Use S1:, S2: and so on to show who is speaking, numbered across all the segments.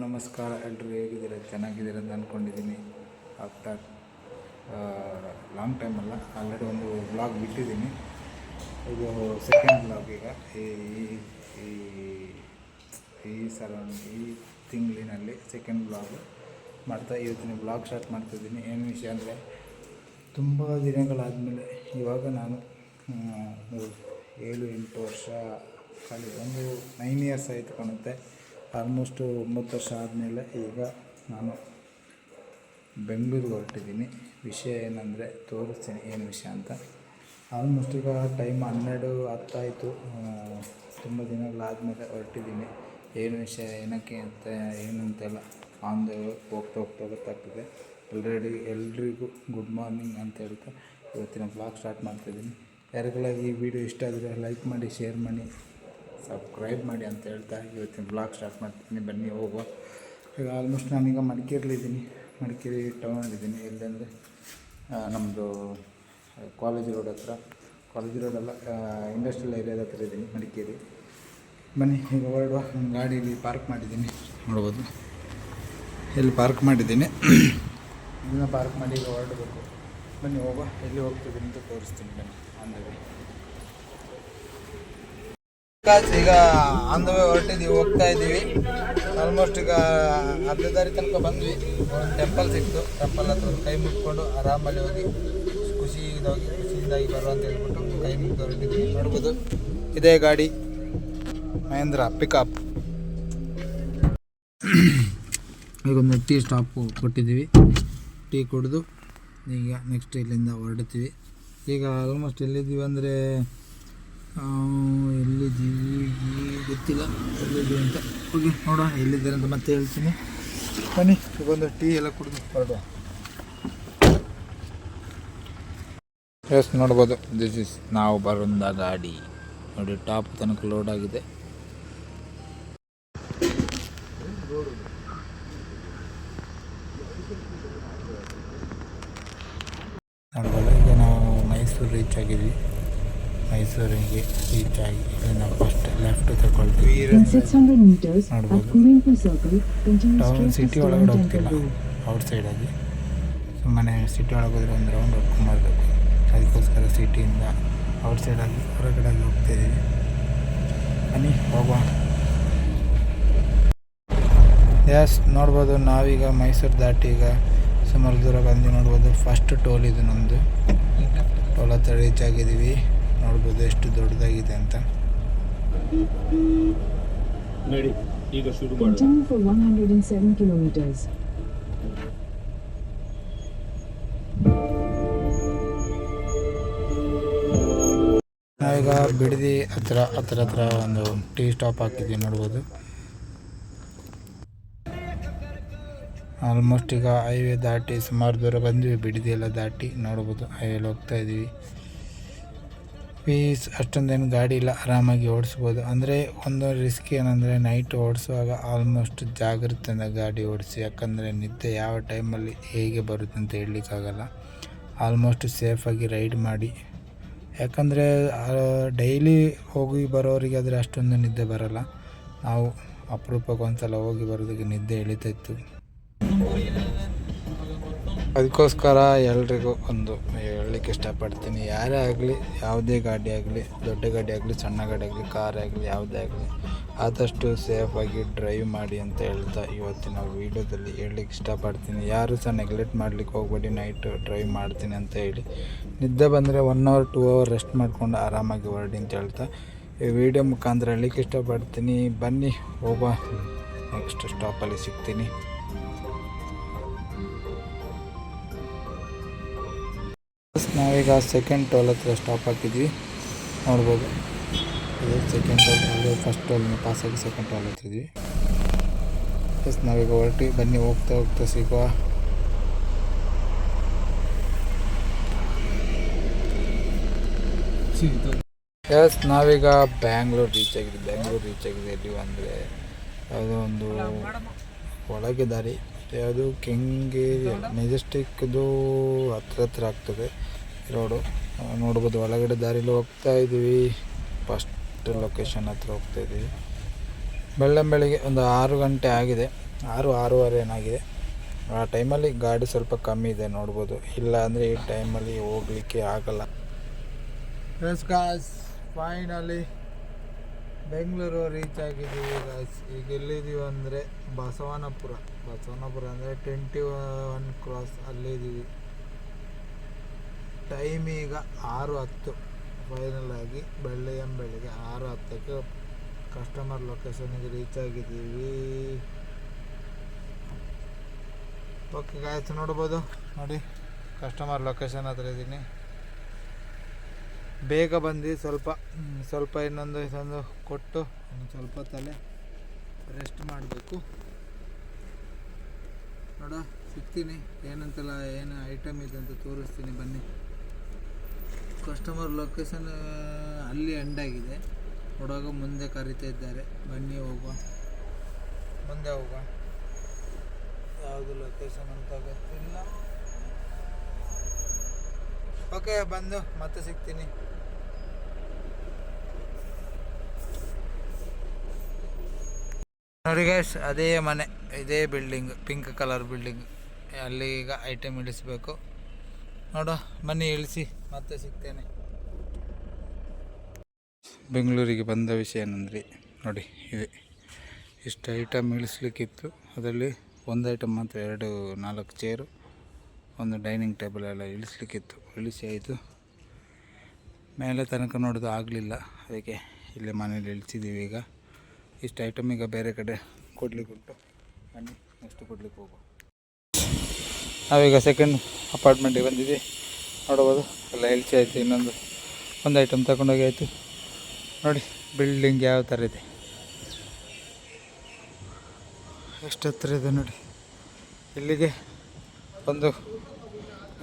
S1: ನಮಸ್ಕಾರ, ಎಲ್ಲರೂ ಹೇಗಿದ್ದೀರಾ? ಚೆನ್ನಾಗಿದ್ದೀರಾ ಅಂತ ಅಂದ್ಕೊಂಡಿದ್ದೀನಿ. ಆಫ್ಟರ್ ಲಾಂಗ್ ಟೈಮ್ ಅಲ್ಲ, ಆಲ್ರೆಡಿ ಒಂದು ಬ್ಲಾಗ್ ಬಿಟ್ಟಿದ್ದೀನಿ. ಇದು ಸೆಕೆಂಡ್ ಬ್ಲಾಗ್. ಈಗ ಈ ತಿಂಗಳಿನಲ್ಲಿ ಸೆಕೆಂಡ್ ಬ್ಲಾಗ್ ಮಾಡ್ತಾ ಇವತ್ತಿನ ಬ್ಲಾಗ್ ಸ್ಟಾರ್ಟ್ ಮಾಡ್ತಾಯಿದ್ದೀನಿ. ಏನು ವಿಷಯ ಅಂದರೆ, ತುಂಬ ದಿನಗಳಾದಮೇಲೆ ಇವಾಗ ನಾನು 7-8 ವರ್ಷ ಖಾಲಿ ಒಂದು 9 ಇಯರ್ಸ್ ಆಯಿತು ಕಾಣುತ್ತೆ. ಆಲ್ಮೋಸ್ಟು 9 ವರ್ಷ ಆದಮೇಲೆ ಈಗ ನಾನು ಬೆಂಗಳೂರಿಗೆ ಹೊರಟಿದ್ದೀನಿ. ವಿಷಯ ಏನಂದರೆ ತೋರಿಸ್ತೀನಿ ಏನು ವಿಷಯ ಅಂತ. ಆಲ್ಮೋಸ್ಟ್ ಈಗ ಟೈಮ್ 12:10 ಆಯಿತು. ತುಂಬ ದಿನಗಳಾದಮೇಲೆ ಹೊರಟಿದ್ದೀನಿ. ಏನು ವಿಷಯ, ಏನಕ್ಕೆ ಅಂತ ಏನು ಅಂತೆಲ್ಲ ಆನ್ ದ ಹೋಗ್ತಾ ಗೊತ್ತಾಗ್ತದೆ. ಎಲ್ರಿಗೂ ಗುಡ್ ಮಾರ್ನಿಂಗ್ ಅಂತ ಹೇಳ್ತಾ ಇವತ್ತಿನ ಬ್ಲಾಗ್ ಸ್ಟಾರ್ಟ್ ಮಾಡ್ತಾಯಿದ್ದೀನಿ. ಯಾರಿಗೆಲ್ಲ ಈ ವಿಡಿಯೋ ಇಷ್ಟ ಆದರೆ ಲೈಕ್ ಮಾಡಿ, ಶೇರ್ ಮಾಡಿ, ಸಬ್ಸ್ಕ್ರೈಬ್ ಮಾಡಿ ಅಂತ ಹೇಳ್ತಾ ಇವತ್ತಿನ ಬ್ಲಾಗ್ ಸ್ಟಾರ್ಟ್ ಮಾಡ್ತೀನಿ. ಬನ್ನಿ ಹೋಗುವ. ಈಗ ಆಲ್ಮೋಸ್ಟ್ ನಾನೀಗ ಮಡಿಕೇರಿಲಿದ್ದೀನಿ. ಮಡಿಕೇರಿ ಟೌನಲ್ಲಿದ್ದೀನಿ. ಎಲ್ಲೆಂದರೆ ನಮ್ಮದು ಕಾಲೇಜ್ ರೋಡ್ ಹತ್ರ, ಕಾಲೇಜ್ ರೋಡಲ್ಲ, ಇಂಡಸ್ಟ್ರಿಯಲ್ ಏರಿಯಾದ ಹತ್ರ ಇದ್ದೀನಿ, ಮಡಿಕೇರಿ. ಬನ್ನಿ ಈಗ ಹೊರಡುವ. ನಮ್ಮ ಗಾಡೀಲಿ ಪಾರ್ಕ್ ಮಾಡಿದ್ದೀನಿ, ನೋಡ್ಬೋದು. ಎಲ್ಲಿ ಪಾರ್ಕ್ ಮಾಡಿದ್ದೀನಿ, ಇದನ್ನು ಪಾರ್ಕ್ ಮಾಡಿ ಈಗ ಹೊರಡಬೇಕು. ಬನ್ನಿ ಹೋಗುವ. ಎಲ್ಲಿ ಹೋಗ್ತಿದ್ದೀನಿ ಅಂತ ತೋರಿಸ್ತೀನಿ. ಬನ್ನಿ ಆನ್ ಈಗ ಆನ್ ದ ವೇ ಹೊರಟಿದ್ದೀವಿ, ಹೋಗ್ತಾ ಇದ್ದೀವಿ. ಆಲ್ಮೋಸ್ಟ್ ಈಗ ಅರ್ಧ ದಾರಿ ತನಕ ಬಂದ್ವಿ. ಒಂದು ಟೆಂಪಲ್ ಸಿಕ್ತು. ಟೆಂಪಲ್ ಹತ್ರ ಒಂದು ಕೈ ಮುಟ್ಕೊಂಡು ಆರಾಮಲ್ಲಿ ಹೋಗಿ ಖುಷಿಯಿಂದಾಗಿ ಬರುವ ಅಂತ ಹೇಳ್ಬಿಟ್ಟು ಕೈ ಮುಗ್ದು ಹೊರಟಿದ್ವಿ. ನೋಡ್ಬೋದು, ಇದೇ ಗಾಡಿ ಮಹೇಂದ್ರ ಪಿಕಪ್. ಈಗೊಂದು ಟೀ ಸ್ಟಾಪು ಕೊಟ್ಟಿದ್ದೀವಿ. ಟೀ ಕುಡಿದು ಈಗ ನೆಕ್ಸ್ಟ್ ಇಲ್ಲಿಂದ ಹೊರಡ್ತೀವಿ. ಈಗ ಆಲ್ಮೋಸ್ಟ್ ಎಲ್ಲಿದ್ದೀವಿ ಅಂದರೆ, ಎಲ್ಲಿದ್ದೀವಿ ಗೊತ್ತಿಲ್ಲ, ಎಲ್ಲಿದ್ದೀವಿ ಅಂತ ಹೋಗಿ ನೋಡೋಣ. ಎಲ್ಲಿದ್ದಾರೆ ಅಂತ ಮತ್ತೆ ಹೇಳ್ತೀನಿ. ಬನ್ನಿ ಈಗೊಂದು ಟೀ ಎಲ್ಲ ಕುಡಿದು ಹೊರಡುವ. ಎಸ್, ನೋಡ್ಬೋದು, ದಿಸ್ ಇಸ್ ನಾವು ಬರೋದ ಗಾಡಿ. ನೋಡಿ, ಟಾಪ್ ತನಕ ಲೋಡ್ ಆಗಿದೆ. ನೋಡ್ಬೋದು, ಈಗ ನಾವು ಮೈಸೂರು ರೀಚ್ ಆಗಿದ್ವಿ. ಮೈಸೂರಿಗೆ ರೀಚ್ ಆಗಿ ಇಲ್ಲಿಂದ ಫಸ್ಟ್ ಲೆಫ್ಟ್ ತಗೊಳ್ತೀವಿ. ನೋಡ್ಬೋದು, ಟೌನ್ ಸಿಟಿ ಒಳಗಡೆ ಹೋಗ್ತಿಲ್ಲ, ಔಟ್ಸೈಡಾಗಿ ಸುಮ್ಮನೆ ಸಿಟಿ ಒಳಗೆ ಹೋದರೆ ಒಂದು ರೌಂಡ್ ಹೊಡ್ಕೊಂಬರ್ಬೇಕು. ಅದಕ್ಕೋಸ್ಕರ ಸಿಟಿಯಿಂದ ಔಟ್ಸೈಡಾಗಿ ಹೊರಗಡೆಗೆ ಹೋಗ್ತಾಯಿದ್ದೀವಿ. ಬನ್ನಿ ಹೋಗುವ. ಎಸ್, ನೋಡ್ಬೋದು, ನಾವೀಗ ಮೈಸೂರು ದಾಟಿ ಈಗ ಸುಮಾರು ದೂರ ಬಂದು. ನೋಡ್ಬೋದು, ಫಸ್ಟ್ ಟೋಲ್ ಇದು ನಮ್ಮದು. ಟೋಲ್ ಹತ್ರ ರೀಚ್ ಆಗಿದ್ದೀವಿ. ನೋಡ್ಬೋದು ಎಷ್ಟು ದೊಡ್ಡದಾಗಿದೆ ಅಂತ. ನಾವೀಗ ಬಿಡದಿ ಹತ್ರ ಒಂದು ಟೀ ಸ್ಟಾಪ್ ಹಾಕಿದ್ವಿ. ನೋಡ್ಬೋದು, ಆಲ್ಮೋಸ್ಟ್ ಈಗ ಹೈವೇ ದಾಟಿ ಸುಮಾರು ದೂರ ಬಂದ್ವಿ. ಬಿಡದಿ ಎಲ್ಲ ದಾಟಿ ನೋಡ್ಬೋದು, ಹೈವೇಲಿ ಹೋಗ್ತಾ ಇದ್ದೀವಿ. ಅಷ್ಟೊಂದೇನು ಗಾಡಿ ಇಲ್ಲ, ಆರಾಮಾಗಿ ಓಡಿಸ್ಬೋದು. ಅಂದರೆ ಒಂದು ರಿಸ್ಕ್ ಏನಂದರೆ, ನೈಟ್ ಓಡಿಸುವಾಗ ಆಲ್ಮೋಸ್ಟ್ ಜಾಗ್ರತೆಯಿಂದ ಗಾಡಿ ಓಡಿಸಿ. ಯಾಕಂದರೆ ನಿದ್ದೆ ಯಾವ ಟೈಮಲ್ಲಿ ಹೇಗೆ ಬರುತ್ತೆ ಅಂತ ಹೇಳಲಿಕ್ಕಾಗಲ್ಲ. ಆಲ್ಮೋಸ್ಟ್ ಸೇಫಾಗಿ ರೈಡ್ ಮಾಡಿ. ಯಾಕಂದರೆ ಡೈಲಿ ಹೋಗಿ ಬರೋರಿಗೆ ಆದರೆ ಅಷ್ಟೊಂದು ನಿದ್ದೆ ಬರೋಲ್ಲ. ನಾವು ಅಪರೂಪಕ್ಕೆ ಒಂದ್ಸಲ ಹೋಗಿ ಬರೋದಕ್ಕೆ ನಿದ್ದೆ ಎಳಿತಾಯಿತ್ತು. ಅದಕ್ಕೋಸ್ಕರ ಎಲ್ರಿಗೂ ಒಂದು ಹೇಳಲಿಕ್ಕೆ ಇಷ್ಟಪಡ್ತೀನಿ, ಯಾರೇ ಆಗಲಿ, ಯಾವುದೇ ಗಾಡಿ ಆಗಲಿ, ದೊಡ್ಡ ಗಾಡಿ ಆಗಲಿ, ಸಣ್ಣ ಗಾಡಿ ಆಗಲಿ, ಕಾರ್ ಆಗಲಿ, ಯಾವುದೇ ಆಗಲಿ, ಆದಷ್ಟು ಸೇಫಾಗಿ ಡ್ರೈವ್ ಮಾಡಿ ಅಂತ ಹೇಳ್ತಾ ಇವತ್ತಿನ ವೀಡಿಯೋದಲ್ಲಿ ಹೇಳಲಿಕ್ಕೆ ಇಷ್ಟಪಡ್ತೀನಿ. ಯಾರು ಸಹ ನೆಗ್ಲೆಕ್ಟ್ ಮಾಡಲಿಕ್ಕೆ ಹೋಗ್ಬೇಡಿ. ನೈಟ್ ಡ್ರೈವ್ ಮಾಡ್ತೀನಿ ಅಂತ ಹೇಳಿ ನಿದ್ದೆ ಬಂದರೆ 1 hour 2 hour ರೆಸ್ಟ್ ಮಾಡಿಕೊಂಡು ಆರಾಮಾಗಿ ಹೊರಡಿ ಅಂತ ಹೇಳ್ತಾ ಈ ವಿಡಿಯೋ ಮುಖಾಂತರ ಹೇಳಲಿಕ್ಕೆ ಇಷ್ಟಪಡ್ತೀನಿ. ಬನ್ನಿ ಹೋಗುವ. ನೆಕ್ಸ್ಟ್ ಸ್ಟಾಪಲ್ಲಿ ಸಿಗ್ತೀನಿ. ನಾವೀಗ ಸೆಕೆಂಡ್ ಟೋಲ್ ಹತ್ರ ಸ್ಟಾಪ್ ಹಾಕಿದ್ವಿ. ನೋಡ್ಬೋದು, ಇದು ಸೆಕೆಂಡ್ ಟೋಲ್. ಅಲ್ಲೇ ಫಸ್ಟ್ ಟೋಲ್ನ ಪಾಸಾಗಿ ಸೆಕೆಂಡ್ ಟೋಲ್ ಹತ್ತಿದ್ವಿ. ಎಸ್, ನಾವೀಗ ಹೊರಟಿ. ಬನ್ನಿ ಹೋಗ್ತಾ ಸಿಗುವ. ಎಸ್, ನಾವೀಗ ಬ್ಯಾಂಗ್ಳೂರು ರೀಚ್ ಆಗಿದೆ. ಎಲ್ಲಿ ಅಂದರೆ ಯಾವುದೋ ಒಂದು ಒಳಗೆ ದಾರಿ, ಅದು ಕೆಂಗೇರಿ ಮೆಜೆಸ್ಟಿಕ್ದು ಹತ್ರ ಆಗ್ತದೆ ರೋಡು. ನೋಡ್ಬೋದು, ಒಳಗಡೆ ದಾರಿಲಿ ಹೋಗ್ತಾ ಇದ್ದೀವಿ. ಫಸ್ಟ್ ಲೊಕೇಶನ್ ಹತ್ರ ಹೋಗ್ತಾ ಇದ್ದೀವಿ. ಬೆಳಗ್ಗೆ ಒಂದು 6 ಗಂಟೆ ಆಗಿದೆ. 6:30 ಏನಾಗಿದೆ. ಆ ಟೈಮಲ್ಲಿ ಗಾಡಿ ಸ್ವಲ್ಪ ಕಮ್ಮಿ ಇದೆ ನೋಡ್ಬೋದು, ಇಲ್ಲ ಅಂದರೆ ಈ ಟೈಮಲ್ಲಿ ಹೋಗಲಿಕ್ಕೆ ಆಗಲ್ಲ. Yes guys, finally Bengaluru reach ಆಗಿದ್ದೀವಿ ಗಾಯ್ಸ್. ಈಗ ಎಲ್ಲಿದ್ದೀವಿ ಅಂದರೆ ಬಸವನಪುರ ಅಂದರೆ 21 ಕ್ರಾಸ್ ಅಲ್ಲಿದ್ದೀವಿ. ಟೈಮ್ ಈಗ 6:10. ಫೈನಲ್ ಆಗಿ ಬೆಳಿಗ್ಗೆ 6:10ಕ್ಕೆ ಕಸ್ಟಮರ್ ಲೊಕೇಶನ್ಗೆ ರೀಚ್ ಆಗಿದ್ದೀವಿ. ಓಕೆ ಗಾಯ್ಸ್, ನೋಡ್ಬೋದು ನೋಡಿ, ಕಸ್ಟಮರ್ ಲೊಕೇಶನ್ ಹತ್ರ ಇದ್ದೀನಿ. ಬೇಗ ಬಂದು ಸ್ವಲ್ಪ ಇನ್ನೊಂದು ಕೊಟ್ಟು ಸ್ವಲ್ಪ ತಲೆ ರೆಸ್ಟ್ ಮಾಡಬೇಕು. ನೋಡ ಸಿಗ್ತೀನಿ, ಏನಂತೆಲ್ಲ ಏನು ಐಟಮ್ ಇದೆ ಅಂತ ತೋರಿಸ್ತೀನಿ ಬನ್ನಿ. ಕಸ್ಟಮರ್ ಲೊಕೇಶನ್ ಅಲ್ಲಿ ಎಂಡಾಗಿದೆ, ನೋಡುವಾಗ ಮುಂದೆ ಕರಿತಾ ಇದ್ದಾರೆ. ಬನ್ನಿ ಮುಂದೆ ಹೋಗುವ. ಯಾವುದು ಲೊಕೇಶನ್ ಅಂತ ಗೊತ್ತಿಲ್ಲ. ಓಕೆ, ಬಂದು ಮತ್ತೆ ಸಿಗ್ತೀನಿ. ನೋಡಿ ಗೈಸ್, ಅದೇ ಮನೆ, ಇದೇ ಬಿಲ್ಡಿಂಗ್, ಪಿಂಕ್ ಕಲರ್ ಬಿಲ್ಡಿಂಗ್. ಅಲ್ಲಿ ಈಗ ಐಟಮ್ ಇಳಿಸ್ಬೇಕು. ನೋಡು ಬನ್ನಿ, ಇಳಿಸಿ ಮತ್ತೆ ಸಿಗ್ತೇನೆ. ಬೆಂಗಳೂರಿಗೆ ಬಂದ ವಿಷಯ ಏನಂದರೆ ನೋಡಿ, ಇದೆ ಇಷ್ಟು ಐಟಮ್ ಇಳಿಸ್ಲಿಕ್ಕಿತ್ತು. ಅದರಲ್ಲಿ ಒಂದು ಐಟಮ್ ಮಾತ್ರ 4 ಚೇರು, ಒಂದು ಡೈನಿಂಗ್ ಟೇಬಲ್ ಎಲ್ಲ ಇಳಿಸ್ಲಿಕ್ಕಿತ್ತು. ಇಳಿಸಿ ಆಯಿತು. ಮೇಲೆ ತನಕ ನೋಡೋದು ಆಗಲಿಲ್ಲ, ಅದಕ್ಕೆ ಇಲ್ಲೇ ಮನೇಲಿ ಇಳಿಸಿದ್ದೀವಿ. ಈಗ ಇಷ್ಟು ಐಟಮ್ ಈಗ ಬೇರೆ ಕಡೆ ಕೊಡ್ಲಿಕ್ಕೆ ಉಂಟು. ಬನ್ನಿ ನೆಕ್ಸ್ಟ್ ಕೊಡ್ಲಿಕ್ಕೆ ಹೋಗುವ. ನಾವೀಗ ಸೆಕೆಂಡ್ ಅಪಾರ್ಟ್ಮೆಂಟಿಗೆ ಬಂದಿದ್ದೀವಿ. ನೋಡ್ಬೋದು, ಎಲ್ಲ ಇಳಿಸಿ ಆಯಿತು. ಒಂದು ಐಟಮ್ ತಗೊಂಡೋಗಿ ಆಯಿತು. ನೋಡಿ ಬಿಲ್ಡಿಂಗ್ ಯಾವ ಥರ ಇದೆ, ಎಷ್ಟು ಹತ್ತಿರ ಇದೆ ನೋಡಿ. ಇಲ್ಲಿಗೆ ಒಂದು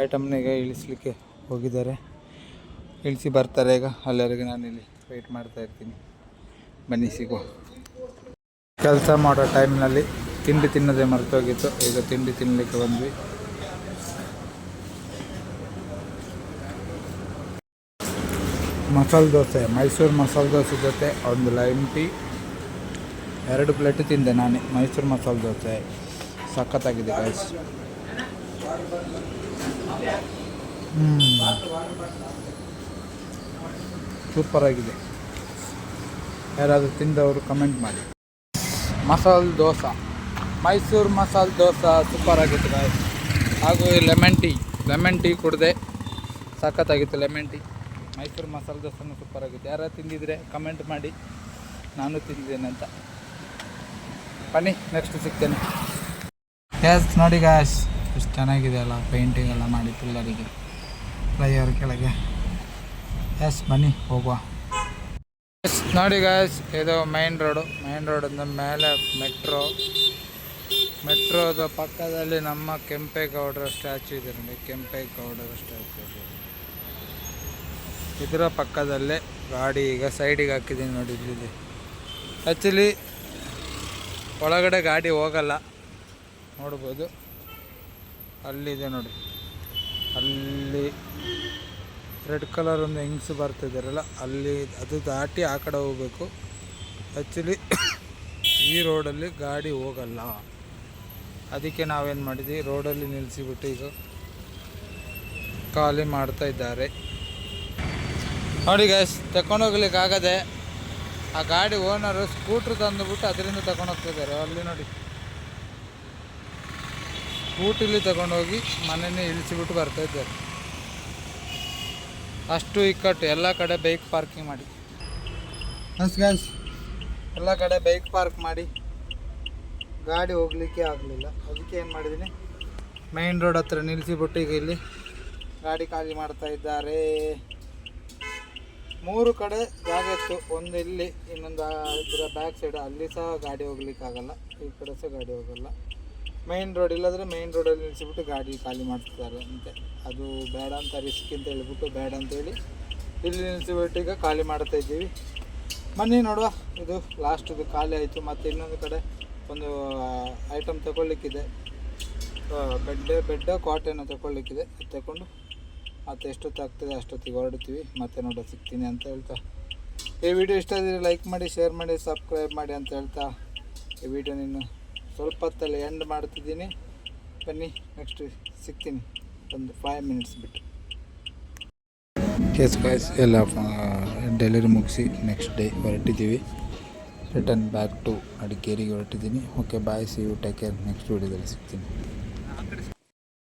S1: ಐಟಮ್ನ ಈಗ ಇಳಿಸ್ಲಿಕ್ಕೆ ಹೋಗಿದ್ದಾರೆ, ಇಳಿಸಿ ಬರ್ತಾರೆ. ಈಗ ಅಲ್ಲಿವರೆಗೆ ನಾನು ಇಲ್ಲಿ ವೆಯ್ಟ್ ಮಾಡ್ತಾ ಇರ್ತೀನಿ. ಬನ್ನಿ ಸಿಗುವ. ಕೆಲಸ ಮಾಡೋ ಟೈಮ್ನಲ್ಲಿ ತಿಂಡಿ ತಿನ್ನೋದೇ ಮರ್ತೋಗಿತ್ತು. ಈಗ ತಿಂಡಿ ತಿನ್ನಲಿಕ್ಕೆ ಬಂದ್ವಿ. ಮಸಾಲೆ ದೋಸೆ, ಮೈಸೂರು ಮಸಾಲೆ ದೋಸೆ ಜೊತೆ ಒಂದು ಲೈಮ್ ಟೀ, 2 ಪ್ಲೇಟ್ ತಿಂದೆ ನಾನೇ. ಮೈಸೂರು ಮಸಾಲೆ ದೋಸೆ ಸಖತ್ತಾಗಿದೆ ಗಾಯ್ಸ್. ಸೂಪರಾಗಿದೆ. ಯಾರಾದರೂ ತಿಂದವರು ಕಮೆಂಟ್ ಮಾಡಿ. ಮಸಾಲೆ ದೋಸೆ, ಮೈಸೂರು ಮಸಾಲೆ ದೋಸೆ ಸೂಪರಾಗಿತ್ತು ಗಾಯ್ಸ್. ಹಾಗೂ ಲೆಮನ್ ಟೀ ಕುಡಿದೆ, ಸಖತ್ತಾಗಿತ್ತು ಲೆಮನ್ ಟೀ. ಮೈಸೂರು ಮಸಾಲೆ ದೋಸೆನೂ ಸೂಪರಾಗಿತ್ತು. ಯಾರು ತಿಂದಿದ್ರೆ ಕಮೆಂಟ್ ಮಾಡಿ, ನಾನು ತಿಂದಿದ್ದೇನೆ ಅಂತ. ಬನ್ನಿ ನೆಕ್ಸ್ಟ್ ಸಿಗ್ತೇನೆ. ಎಸ್ ನೋಡಿ ಗಾಯ್ಸ್, ಎಷ್ಟು ಚೆನ್ನಾಗಿದೆ ಅಲ್ಲ, ಪೇಂಟಿಂಗ್ ಎಲ್ಲ ಮಾಡಿ ಪಿಲ್ಲರಿಗೆ, ಫ್ಲೈಓವರ್ ಕೆಳಗೆ. ಎಸ್ ಬನ್ನಿ ಹೋಗುವ. ಎಸ್ ನೋಡಿ ಗಾಯ್ಸ್, ಇದು ಮೈನ್ ರೋಡಿಂದ ಮೇಲೆ ಮೆಟ್ರೋದ ಪಕ್ಕದಲ್ಲಿ ನಮ್ಮ ಕೆಂಪೇಗೌಡರ ಸ್ಟ್ಯಾಚ್ಯೂ ಇದೆ ನೋಡಿ. ಕೆಂಪೇಗೌಡರ ಸ್ಟ್ಯಾಚ್ಯೂ ಇದರ ಪಕ್ಕದಲ್ಲೇ ಗಾಡಿ ಈಗ ಸೈಡಿಗೆ ಹಾಕಿದ್ದೀನಿ ನೋಡಿ. ಇಲ್ಲಿದೆ ಆ್ಯಕ್ಚುಲಿ ಒಳಗಡೆ ಗಾಡಿ ಹೋಗಲ್ಲ, ನೋಡ್ಬೋದು. ಅಲ್ಲಿದೆ ನೋಡಿ, ಅಲ್ಲಿ ರೆಡ್ ಕಲರ್ ಒಂದು ಹೆಂಗ್ಸು ಬರ್ತಿದ್ದಾರಲ್ಲ, ಅಲ್ಲಿ ಅದು ದಾಟಿ ಆ ಕಡೆ ಹೋಗಬೇಕು. ಆ್ಯಕ್ಚುಲಿ ಈ ರೋಡಲ್ಲಿ ಗಾಡಿ ಹೋಗಲ್ಲ, ಅದಕ್ಕೆ ನಾವೇನು ಮಾಡಿದ್ವಿ, ರೋಡಲ್ಲಿ ನಿಲ್ಲಿಸಿಬಿಟ್ಟು ಈಗ ಖಾಲಿ ಮಾಡ್ತಾ ಇದ್ದಾರೆ ನೋಡಿ ಗೈಸ್. ತಗೊಂಡೋಗ್ಲಿಕ್ಕಾಗದೆ ಆ ಗಾಡಿ ಓನರು ಸ್ಕೂಟ್ರ್ ತಂದುಬಿಟ್ಟು ಅದರಿಂದ ತಗೊಂಡೋಗ್ತಿದ್ದಾರೆ. ಅಲ್ಲಿ ನೋಡಿ, ಸ್ಕೂಟಿಲಿ ತಗೊಂಡೋಗಿ ಮನೆಯೇ ಇಳಿಸಿಬಿಟ್ಟು ಬರ್ತಾಯಿದ್ದಾರೆ. ಅಷ್ಟು ಇಕ್ಕಟ್ಟು. ಎಲ್ಲ ಕಡೆ ಬೈಕ್ ಪಾರ್ಕಿಂಗ್ ಮಾಡಿ ಗೈಸ್, ಎಲ್ಲ ಕಡೆ ಬೈಕ್ ಪಾರ್ಕ್ ಮಾಡಿ ಗಾಡಿ ಹೋಗಲಿಕ್ಕೆ ಆಗಲಿಲ್ಲ. ಅದಕ್ಕೆ ಏನು ಮಾಡಿದ್ದೀನಿ, ಮೈನ್ ರೋಡ್ ಹತ್ರ ನಿಲ್ಲಿಸಿಬಿಟ್ಟು ಈಗ ಇಲ್ಲಿ ಗಾಡಿ ಖಾಲಿ ಮಾಡ್ತಾ ಇದ್ದಾರೆ. 3 ಕಡೆ ಜಾಗ ಇತ್ತು, ಒಂದು ಇಲ್ಲಿ, ಇನ್ನೊಂದು ಇದರ ಬ್ಯಾಕ್ ಸೈಡ್, ಅಲ್ಲಿ ಸಹ ಗಾಡಿ ಹೋಗ್ಲಿಕ್ಕಾಗಲ್ಲ, ಈ ಕಡೆ ಸಹ ಗಾಡಿ ಹೋಗಲ್ಲ. ಮೈನ್ ರೋಡ್ ಇಲ್ಲಾಂದರೆ ಮೈನ್ ರೋಡಲ್ಲಿ ನಿಲ್ಲಿಸಿಬಿಟ್ಟು ಗಾಡಿ ಖಾಲಿ ಮಾಡ್ತಿದ್ದಾರೆ ಅಂತೆ. ಅದು ಬೇಡ ಅಂತ, ರಿಸ್ಕ್ ಅಂತ ಹೇಳ್ಬಿಟ್ಟು ಬೇಡ ಅಂತೇಳಿ ಇಲ್ಲಿ ನಿಲ್ಲಿಸಿಬಿಟ್ಟು ಈಗ ಖಾಲಿ ಮಾಡ್ತಾ ಇದ್ದೀವಿ. ಬನ್ನಿ ನೋಡುವ. ಇದು ಲಾಸ್ಟಿದು ಖಾಲಿ ಆಯಿತು. ಮತ್ತು ಇನ್ನೊಂದು ಕಡೆ ಒಂದು ಐಟಮ್ ತಗೊಳ್ಳಿಕ್ಕಿದೆ, ಬೆಡ್ ಕಾಟೇನೋ ತಗೊಳ್ಳಿಕ್ಕಿದೆ. ಅದು ತಗೊಂಡು ಮತ್ತು ಎಷ್ಟೊತ್ತಾಗ್ತದೆ ಅಷ್ಟೊತ್ತಿಗೆ ಹೊರಡ್ತೀವಿ. ಮತ್ತೆ ನೋಡೋ ಸಿಗ್ತೀನಿ ಅಂತ ಹೇಳ್ತಾ, ಈ ವಿಡಿಯೋ ಇಷ್ಟ ಆದರೆ ಲೈಕ್ ಮಾಡಿ, ಶೇರ್ ಮಾಡಿ, ಸಬ್ಸ್ಕ್ರೈಬ್ ಮಾಡಿ ಅಂತ ಹೇಳ್ತಾ ಈ ವಿಡಿಯೋ ಸ್ವಲ್ಪ ಹೊತ್ತಲ್ಲಿ ಎಂಡ್ ಮಾಡ್ತಿದ್ದೀನಿ. ಬನ್ನಿ ನೆಕ್ಸ್ಟ್ ಸಿಗ್ತೀನಿ ಒಂದು 5 ಮಿನಿಟ್ಸ್ ಬಿಟ್ಟು. ಕೇಸ್ ಕಾಯ್ಸ್ ಎಲ್ಲ ಡೆಲಿವರಿ ಮುಗಿಸಿ ನೆಕ್ಸ್ಟ್ ಡೇ ಹೊರಟಿದ್ದೀವಿ. ರಿಟರ್ನ್ ಬ್ಯಾಕ್ ಟು ಮಡಿಕೇರಿಗೆ ಹೊರಟಿದ್ದೀನಿ. Okay bye, see you, take care. Next ವೀಡಿಯೋದಲ್ಲಿ ಸಿಗ್ತೀನಿ.